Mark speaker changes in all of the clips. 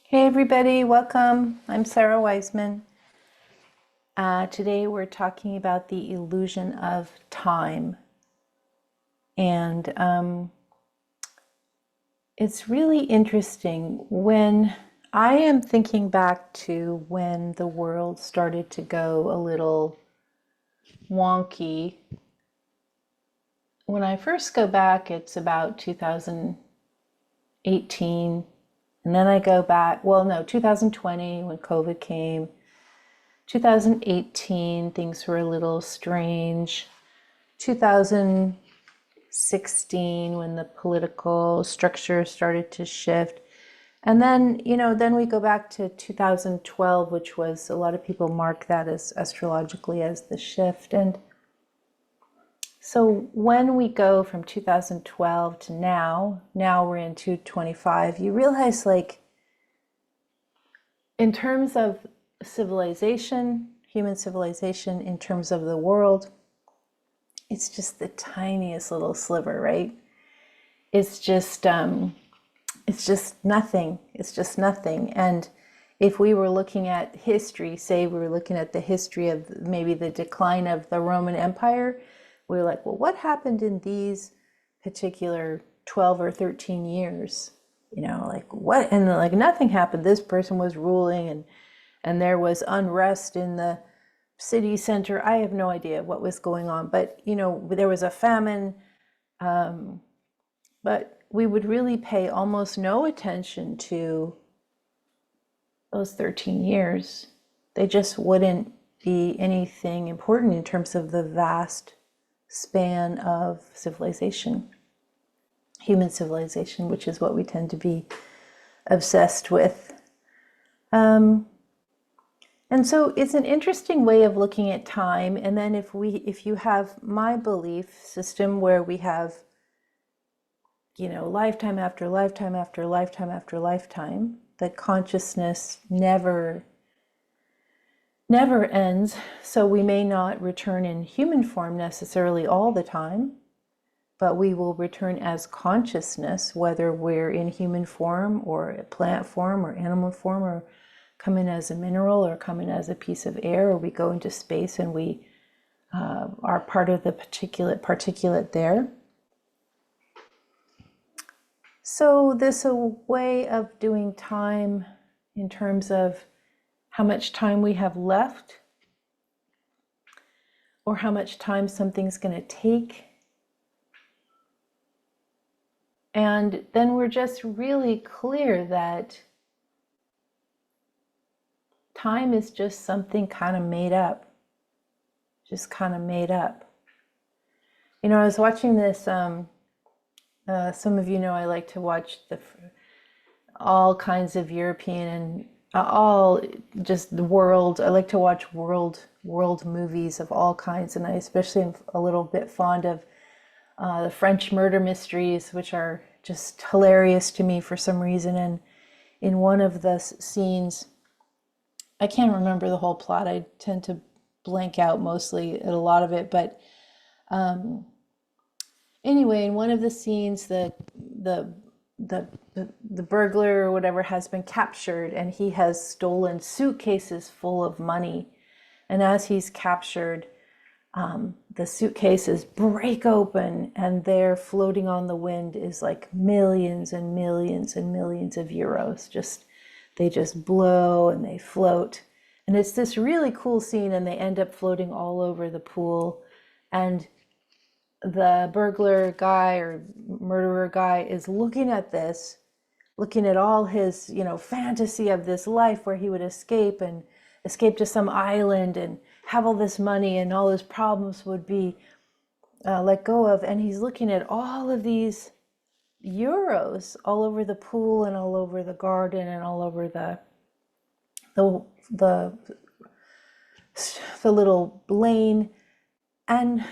Speaker 1: Hey everybody, welcome. I'm Sara Wiseman. Today we're talking about the illusion of time. And it's really interesting when I am thinking back to when the world started to go a little wonky. When I first go back, it's about 2018. And then I go back, 2020 when COVID came. 2018, things were a little strange. 2016, when the political structure started to shift. And then we go back to 2012, which was, a lot of people mark that as astrologically as the shift. And so when we go from 2012 to now we're in 2025, you realize, like, in terms of civilization, human civilization, in terms of the world, it's just the tiniest little sliver, right? It's just nothing. It's just nothing. And if we were looking at history, say we were looking at the history of maybe the decline of the Roman Empire, we were like, well, what happened in these particular 12 or 13 years? Like what? And like nothing happened. This person was ruling, and there was unrest in the city center. I have no idea what was going on, but there was a famine. But we would really pay almost no attention to those 13 years. They just wouldn't be anything important in terms of the vast span of civilization, human civilization, which is what we tend to be obsessed with. And so it's an interesting way of looking at time. And then if you have my belief system, where we have, lifetime after lifetime after lifetime after lifetime, that consciousness never ends. So we may not return in human form necessarily all the time, but we will return as consciousness, whether we're in human form or plant form or animal form, or come in as a mineral or come in as a piece of air, or we go into space and we are part of the particulate there. So this a way of doing time in terms of how much time we have left, or how much time something's going to take. And then we're just really clear that time is just something kind of made up. Just kind of made up. I was watching this, some of you know I like to watch all kinds of European and all just the world. I like to watch world movies of all kinds, and I especially am a little bit fond of the French murder mysteries, which are just hilarious to me for some reason. And in one of the scenes, I can't remember the whole plot. I tend to blank out mostly at a lot of it, but anyway, in one of the scenes, the burglar or whatever has been captured, and he has stolen suitcases full of money. And as he's captured, the suitcases break open, and there, floating on the wind, is like millions and millions and millions of euros. They just blow and they float. And it's this really cool scene, and they end up floating all over the pool. And the burglar guy or murderer guy is looking at this, looking at all his, fantasy of this life where he would escape to some island and have all this money, and all his problems would be let go of. And he's looking at all of these euros all over the pool and all over the garden and all over the little lane. And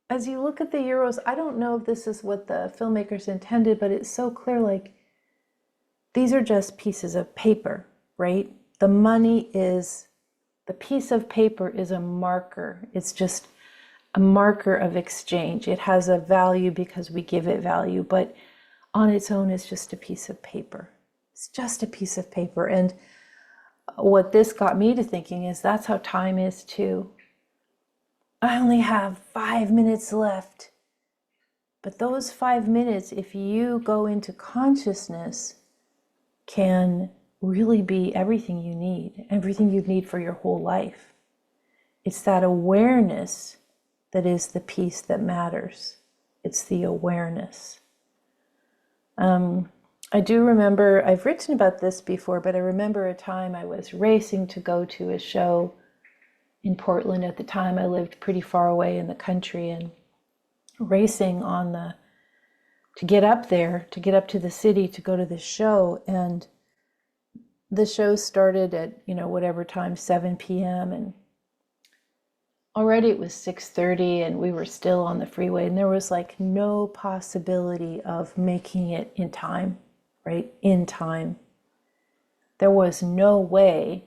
Speaker 1: as you look at the euros, I don't know if this is what the filmmakers intended, but it's so clear, like, these are just pieces of paper, right? The piece of paper is a marker. It's just a marker of exchange. It has a value because we give it value, but on its own, it's just a piece of paper. It's just a piece of paper. And what this got me to thinking is that's how time is too. I only have 5 minutes left. But those 5 minutes, if you go into consciousness, can really be everything you need for your whole life. It's that awareness that is the piece that matters. It's the awareness. I do remember, I've written about this before, but I remember a time I was racing to go to a show in Portland. At the time, I lived pretty far away in the country, and racing to get up there, to get up to the city to go to the show. And the show started at, whatever time, 7 p.m. And already it was 6:30 and we were still on the freeway, and there was like no possibility of making it in time, right? In time. There was no way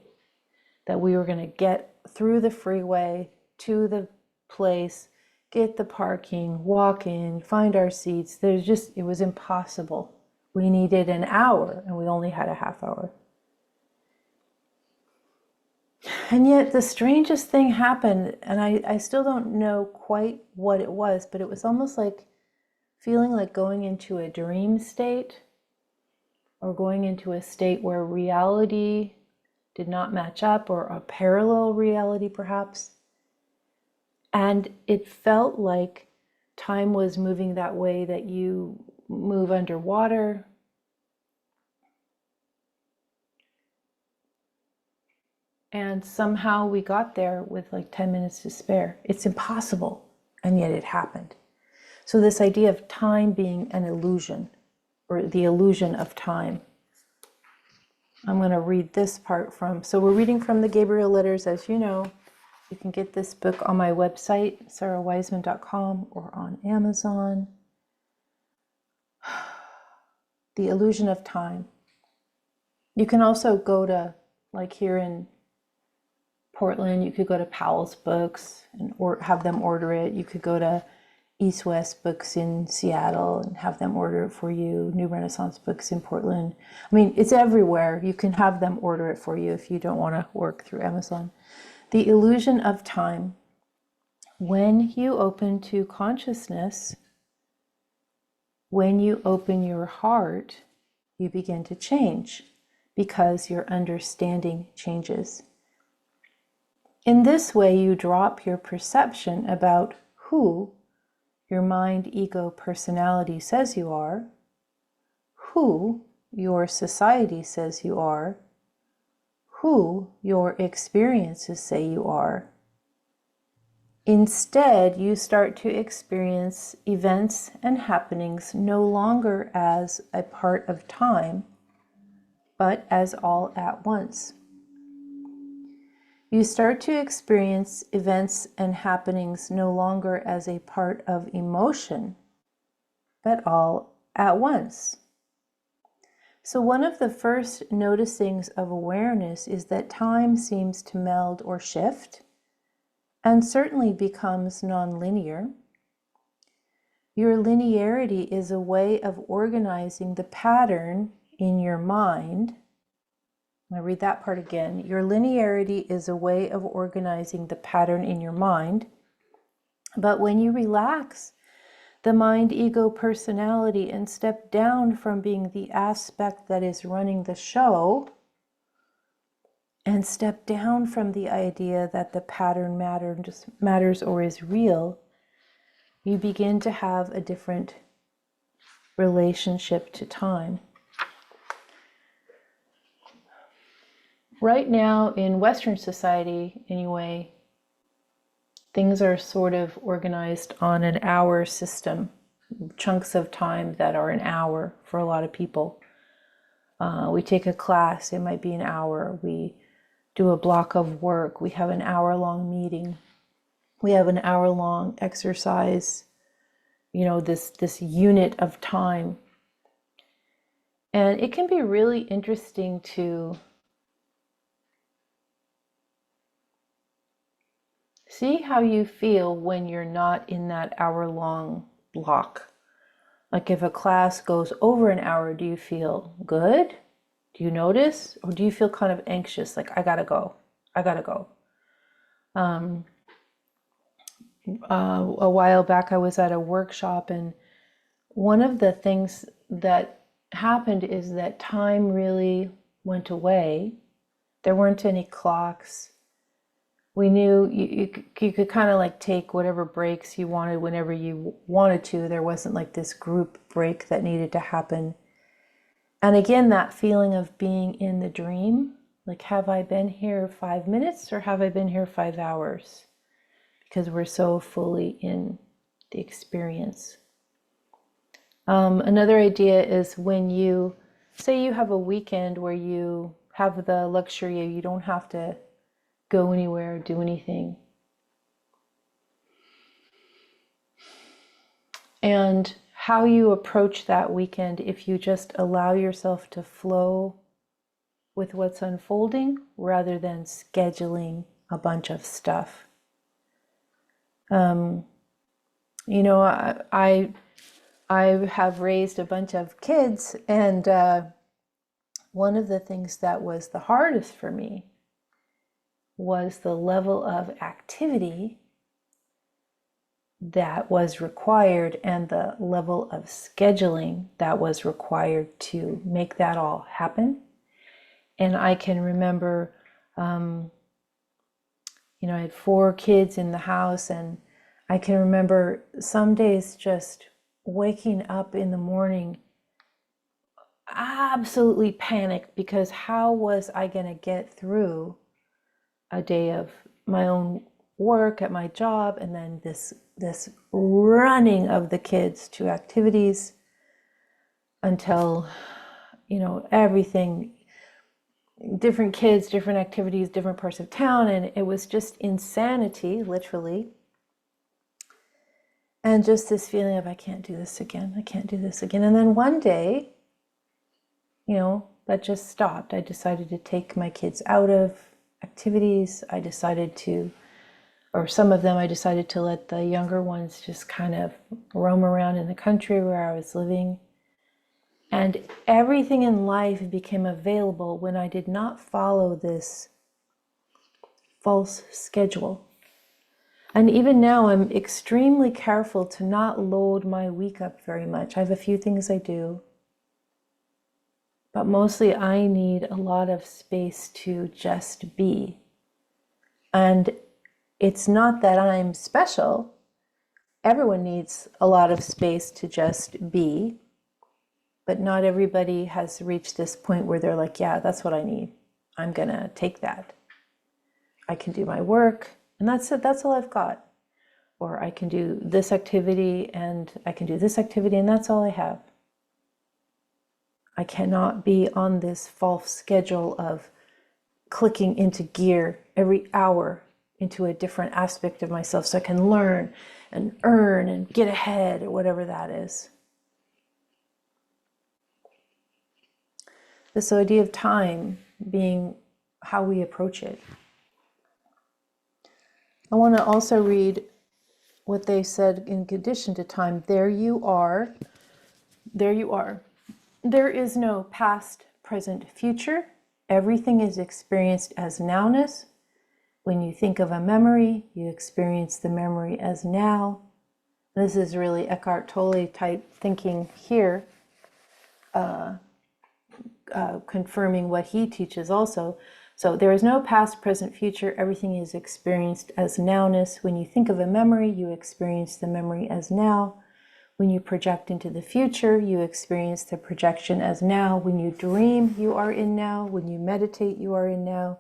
Speaker 1: that we were going to get through the freeway to the place, get the parking, walk in, find our seats. It was impossible. We needed an hour and we only had a half hour. And yet the strangest thing happened, and I still don't know quite what it was, but it was almost like feeling like going into a dream state, or going into a state where reality did not match up, or a parallel reality perhaps. And it felt like time was moving that way that you move underwater. And somehow we got there with like 10 minutes to spare. It's impossible, and yet it happened. So this idea of time being an illusion, or the illusion of time. I'm going to read this part so we're reading from the Gabriel Letters, as you know. You can get this book on my website, sarawiseman.com, or on Amazon. The Illusion of Time. You can also go to, like here in Portland, you could go to Powell's Books or have them order it. You could go to East West Books in Seattle and have them order it for you. New Renaissance Books in Portland. I mean, it's everywhere. You can have them order it for you if you don't want to work through Amazon. The Illusion of Time. When you open to consciousness, when you open your heart, you begin to change because your understanding changes. In this way, you drop your perception about who your mind, ego, personality says you are, who your society says you are, who your experiences say you are. Instead, you start to experience events and happenings no longer as a part of time, but as all at once. You start to experience events and happenings no longer as a part of emotion, but all at once. So one of the first noticings of awareness is that time seems to meld or shift, and certainly becomes nonlinear. Your linearity is a way of organizing the pattern in your mind. I'm going to read that part again. Your linearity is a way of organizing the pattern in your mind. But when you relax the mind, ego, personality, and step down from being the aspect that is running the show, and step down from the idea that the pattern matters or is real, you begin to have a different relationship to time. Right now in Western society, anyway, things are sort of organized on an hour system, chunks of time that are an hour for a lot of people. We take a class, it might be an hour. We do a block of work. We have an hour-long meeting. We have an hour-long exercise, this unit of time. And it can be really interesting to see how you feel when you're not in that hour-long block. Like if a class goes over an hour, do you feel good? Do you notice? Or do you feel kind of anxious, like, I gotta go, I gotta go? A while back, I was at a workshop, and one of the things that happened is that time really went away. There weren't any clocks. We knew you could kind of like take whatever breaks you wanted whenever you wanted to. There wasn't like this group break that needed to happen. And again, that feeling of being in the dream, like, have I been here 5 minutes or have I been here 5 hours? Because we're so fully in the experience. Another idea is when you say you have a weekend where you have the luxury, you don't have to go anywhere, do anything. And how you approach that weekend, if you just allow yourself to flow with what's unfolding rather than scheduling a bunch of stuff. You know, I have raised a bunch of kids, and one of the things that was the hardest for me was the level of activity that was required and the level of scheduling that was required to make that all happen. And I can remember, you know, I had 4 kids in the house, and I can remember some days just waking up in the morning absolutely panicked, because how was I going to get through a day of my own work at my job, and then this running of the kids to activities until, you know, everything, different kids, different activities, different parts of town, and it was just insanity, literally. And just this feeling of, I can't do this again, I can't do this again. And then one day, you know, that just stopped. I decided to take my kids out of activities. I decided to, or some of them, I decided to let the younger ones just kind of roam around in the country where I was living. And everything in life became available when I did not follow this false schedule. And even now, I'm extremely careful to not load my week up very much. I have a few things I do, but mostly I need a lot of space to just be. And it's not that I'm special. Everyone needs a lot of space to just be, but not everybody has reached this point where they're like, yeah, that's what I need. I'm gonna take that. I can do my work, and that's it, that's all I've got. Or I can do this activity, and I can do this activity, and that's all I have. I cannot be on this false schedule of clicking into gear every hour into a different aspect of myself so I can learn and earn and get ahead, or whatever that is. This idea of time being how we approach it. I want to also read what they said in addition to time. There you are. There you are. There is no past, present, future. Everything is experienced as nowness. When you think of a memory, you experience the memory as now. This is really Eckhart Tolle type thinking here, confirming what he teaches also. So there is no past, present, future. Everything is experienced as nowness. When you think of a memory, you experience the memory as now. When you project into the future, you experience the projection as now. When you dream, you are in now. When you meditate, you are in now.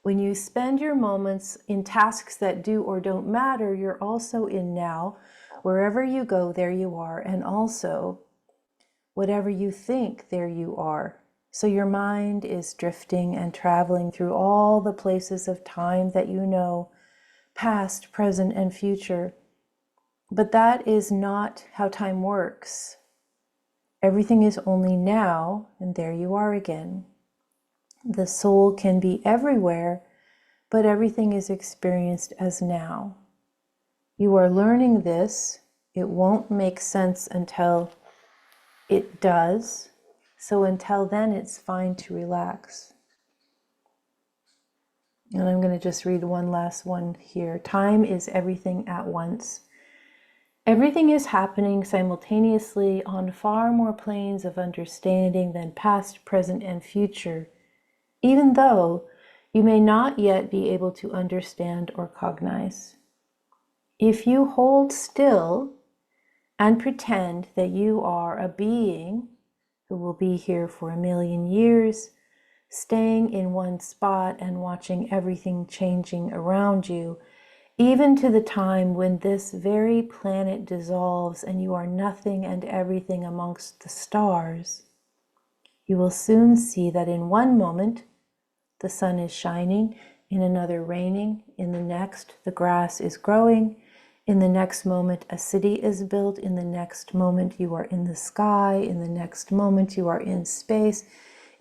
Speaker 1: When you spend your moments in tasks that do or don't matter, you're also in now. Wherever you go, there you are. And also, whatever you think, there you are. So your mind is drifting and traveling through all the places of time that you know, past, present, and future. But that is not how time works. Everything is only now, and there you are again. The soul can be everywhere, but everything is experienced as now. You are learning this. It won't make sense until it does. So until then, it's fine to relax. And I'm going to just read one last one here. Time is everything at once. Everything is happening simultaneously on far more planes of understanding than past, present, and future, even though you may not yet be able to understand or cognize. If you hold still and pretend that you are a being who will be here for 1,000,000 years, staying in one spot and watching everything changing around you, even to the time when this very planet dissolves and you are nothing and everything amongst the stars, you will soon see that in one moment the sun is shining, in another raining, in the next the grass is growing, in the next moment a city is built, in the next moment you are in the sky, in the next moment you are in space,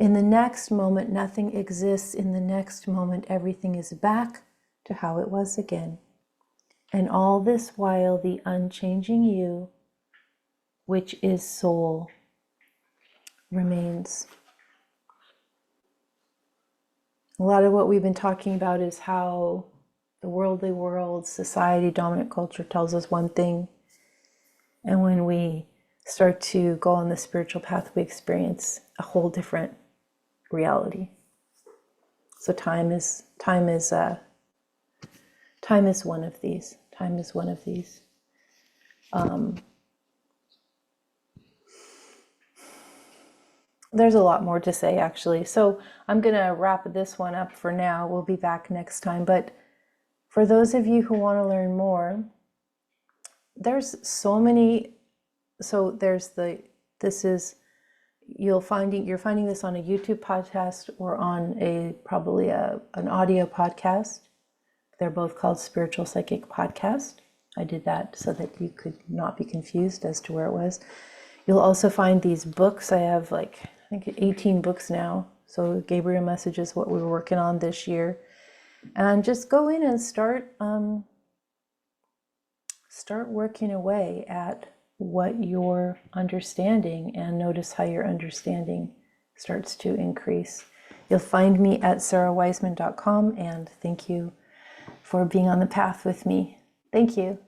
Speaker 1: in the next moment nothing exists, in the next moment everything is back to how it was again. And all this while the unchanging you, which is soul, remains. A lot of what we've been talking about is how the worldly world, society, dominant culture tells us one thing. And when we start to go on the spiritual path, we experience a whole different reality. So time is one of these. Time is one of these. There's a lot more to say, actually. So I'm going to wrap this one up for now. We'll be back next time. But for those of you who want to learn more, there's so many. So there's you're finding this on a YouTube podcast or on probably an audio podcast. They're both called Spiritual Psychic Podcast. I did that so that you could not be confused as to where it was. You'll also find these books. I have I think 18 books now. So Gabriel Message is what we were working on this year. And just go in and start working away at what you're understanding, and notice how your understanding starts to increase. You'll find me at sarawiseman.com, and thank you for being on the path with me. Thank you.